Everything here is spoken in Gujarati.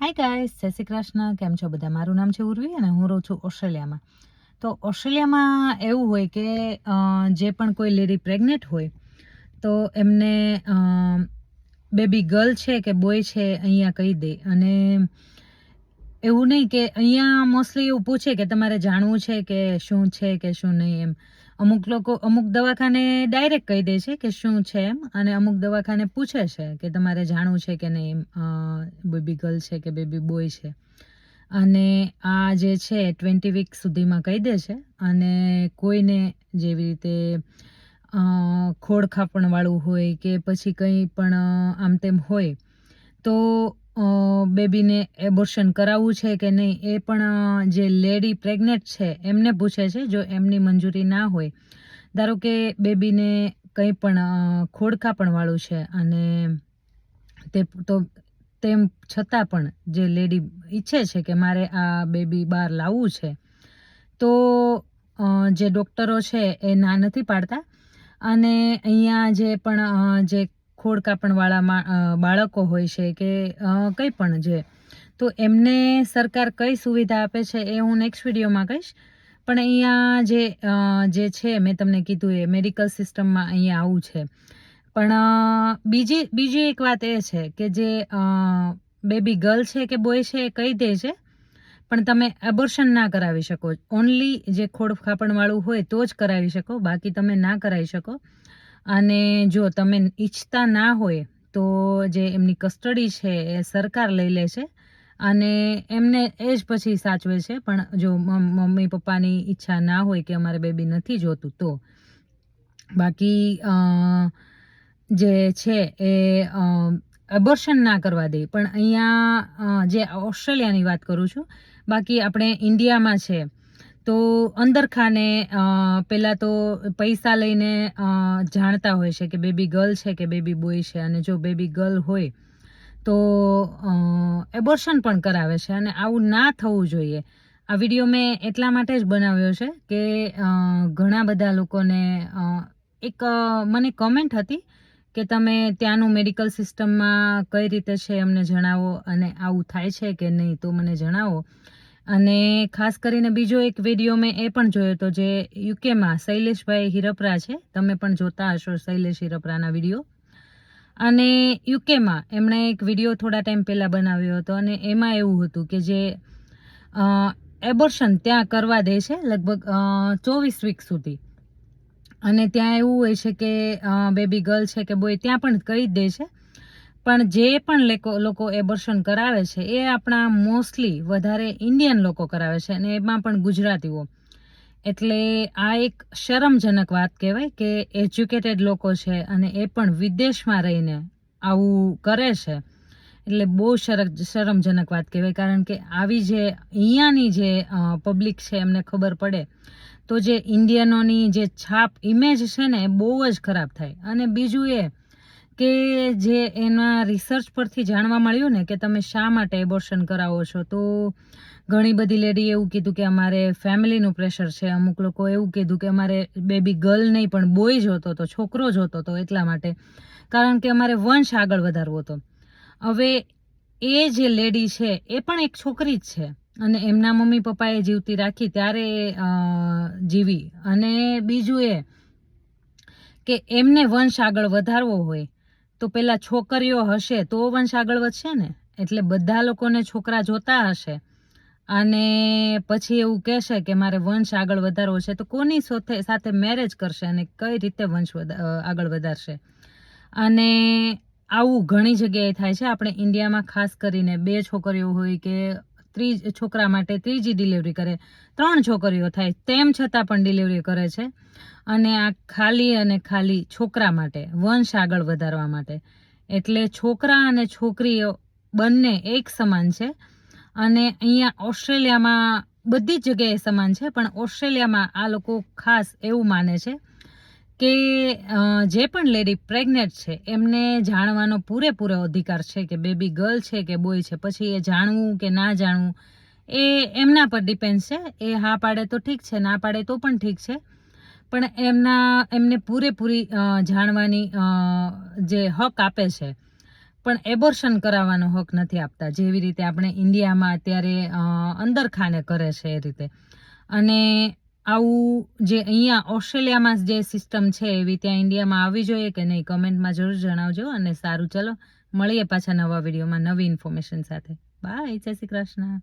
હાય ગાઈસ, જય શ્રી કૃષ્ણ. કેમ છો બધા? મારું નામ છે ઉર્વી અને હું રહું છું ઓસ્ટ્રેલિયામાં. તો ઓસ્ટ્રેલિયામાં એવું હોય કે જે પણ કોઈ લેડી પ્રેગ્નેન્ટ હોય તો એમને બેબી ગર્લ છે કે બોય છે અહીંયા કહી દે. અને એવું નહીં કે અહીંયા મોસ્ટલી એવું પૂછે કે તમારે જાણવું છે કે શું છે કે શું નહીં એમ. અમુક લોકો અમુક દવાખાને ડાયરેક્ટ કહી દે છે કે શું છે એમ, અને અમુક દવાખાને પૂછે છે કે તમારે જાણવું છે કે નહીં એમ, બેબી ગર્લ છે કે બેબી બોય છે. અને આ જે છે 20 વીક સુધીમાં કહી દે છે. અને કોઈને જેવી રીતે ખોડખાપણવાળું હોય કે પછી કંઈ પણ આમ તેમ હોય તો બેબીને એબોર્શન કરાવવું છે કે નહીં એ પણ જે લેડી પ્રેગ્નેન્ટ છે એમને પૂછે છે. જો એમની મંજૂરી ના હોય, ધારો કે બેબીને કંઈ પણ ખોડખાપણવાળું છે અને તેમ છતાં પણ જે લેડી ઈચ્છે છે કે મારે આ બેબી બહાર લાવવું છે, તો જે ડૉક્ટરો છે એ ના નથી પાડતા. અને અહીંયા જે પણ જે ખોડકાપણવાળા બાળકો હોય છે કે કંઈ પણ જે, તો એમને સરકાર કઈ સુવિધા આપે છે એ હું નેક્સ્ટ વિડીયોમાં કહીશ. પણ અહીંયા જે છે મેં તમને કીધું એ મેડિકલ સિસ્ટમમાં અહીંયા આવું છે. પણ બીજી એક વાત એ છે કે જે બેબી ગર્લ છે કે બોય છે એ કહી દે છે, પણ તમે એબોર્શન ના કરાવી શકો. ઓનલી જે ખોડખાપણવાળું હોય તો જ કરાવી શકો, બાકી તમે ના કરાવી શકો. અને જો તમે ઈચ્છતા ના હોય તો જે એમની કસ્ટડી છે એ સરકાર લઈ લે છે અને એમને એ જ પછી સાચવે છે. પણ જો મમ્મી પપ્પાની ઈચ્છા ના હોય કે અમારે બેબી નથી જોતું તો. બાકી જે છે એ એબોર્શન ના કરવા દે. પણ અહીંયા જે ઓસ્ટ્રેલિયાની વાત કરું છું, બાકી આપણે ઇન્ડિયામાં છે તો અંદરખાને પહેલાં તો પૈસા લઈને જાણતા હોય છે કે બેબી ગર્લ છે કે બેબી બોય છે. અને જો બેબી ગર્લ હોય તો એબોર્શન પણ કરાવે છે, અને આવું ના થવું જોઈએ. આ વિડીયો મેં એટલા માટે જ બનાવ્યો છે કે ઘણા બધા લોકોને એક મને કમેન્ટ હતી કે તમે ત્યાંનું મેડિકલ સિસ્ટમમાં કઈ રીતે છે અમને જણાવો, અને આવું થાય છે કે નહીં તો મને જણાવો. અને ખાસ કરીને બીજો એક વિડીયો મેં એ પણ જોયો હતો જે યુકેમાં શૈલેષભાઈ હિરપરા છે, તમે પણ જોતા હશો શૈલેષ હિરપરાના વિડીયો. અને યુકેમાં એમણે એક વિડીયો થોડા ટાઈમ પહેલાં બનાવ્યો હતો અને એમાં એવું હતું કે જે એબોર્શન ત્યાં કરવા દે છે લગભગ 24 વીક સુધી. અને ત્યાં એવું હોય છે કે બેબી ગર્લ છે કે બોય ત્યાં પણ કહી જ દે છે. પણ જે પણ લોકો એબોર્શન કરાવે છે એ આપણા મોસ્ટલી વધારે ઇન્ડિયન લોકો કરાવે છે, અને એમાં પણ ગુજરાતીઓ. એટલે આ એક શરમજનક વાત કહેવાય કે એજ્યુકેટેડ લોકો છે અને એ પણ વિદેશમાં રહીને આવું કરે છે. એટલે બહુ શરમજનક વાત કહેવાય. કારણ કે આવી જે અહીંયાની જે પબ્લિક છે એમને ખબર પડે તો જે ઇન્ડિયનોની જે છાપ ઇમેજ છે ને એ બહુ જ ખરાબ થાય. અને બીજું એ કે જે એના રિસર્ચ પરથી જાણવા મળ્યું ને કે તમે શા માટે એબોર્શન કરાવો છો, તો ઘણી બધી લેડી એવું કીધું કે અમારે ફેમિલીનું પ્રેશર છે. અમુક લોકો એવું કીધું કે અમારે બેબી ગર્લ નહીં પણ બોય જોતો હતો, છોકરો જોતો હતો એટલા માટે, કારણ કે અમારે વંશ આગળ વધારવો હતો. હવે એ જે લેડી છે એ પણ એક છોકરી જ છે અને એમના મમ્મી પપ્પાએ જીવતી રાખી ત્યારે જીવી. અને બીજું એ કે એમને વંશ આગળ વધારવો હોય તો પેલા છોકરીઓ હશે તો વંશ આગળ વધશે ને. એટલે બધા લોકોને છોકરા જોતા હશે અને પછી એવું કહેશે કે મારે વંશ આગળ વધારવો છે, તો કોની સાથે મેરેજ કરશે અને કઈ રીતે વંશ આગળ વધારશે. અને આવું ઘણી જગ્યાએ થાય છે. આપણે ઇન્ડિયામાં ખાસ કરીને 2 છોકરીઓ હોય કે છોકરા માટે ત્રીજી ડિલિવરી કરે, 3 છોકરીઓ થાય તેમ છતાં પણ ડિલિવરી કરે છે. અને આ ખાલી અને ખાલી છોકરા માટે, વંશ આગળ વધારવા માટે. એટલે છોકરા અને છોકરીઓ બંને એક સમાન છે. અને અહીંયા ઓસ્ટ્રેલિયામાં બધી જ જગ્યાએ સમાન છે, પણ ઓસ્ટ્રેલિયામાં આ લોકો ખાસ એવું માને છે કે જે પણ લેડી પ્રેગ્નેન્ટ છે એમને જાણવાનો પૂરેપૂરો અધિકાર છે કે બેબી ગર્લ છે કે બોય છે. પછી એ જાણવું કે ના જાણવું એ એમના પર ડિપેન્ડ છે. એ હા પાડે તો ઠીક છે, ના પાડે તો પણ ઠીક છે. પણ એમને પૂરેપૂરી જાણવાની જે હક આપે છે. પણ એબોર્શન કરાવવાનો હક નથી આપતા, જેવી રીતે આપણે ઇન્ડિયામાં અત્યારે અંદરખાને કરે છે એ રીતે. અને આવું જે અહીંયા ઓસ્ટ્રેલિયામાં જે સિસ્ટમ છે એવી ત્યાં ઇન્ડિયામાં આવવી જોઈએ કે નહીં, કમેન્ટમાં જરૂર જણાવજો. અને સારું, ચલો મળીએ પાછા નવા વિડીયોમાં નવી ઇન્ફોર્મેશન સાથે. બાય, જય શ્રી કૃષ્ણ.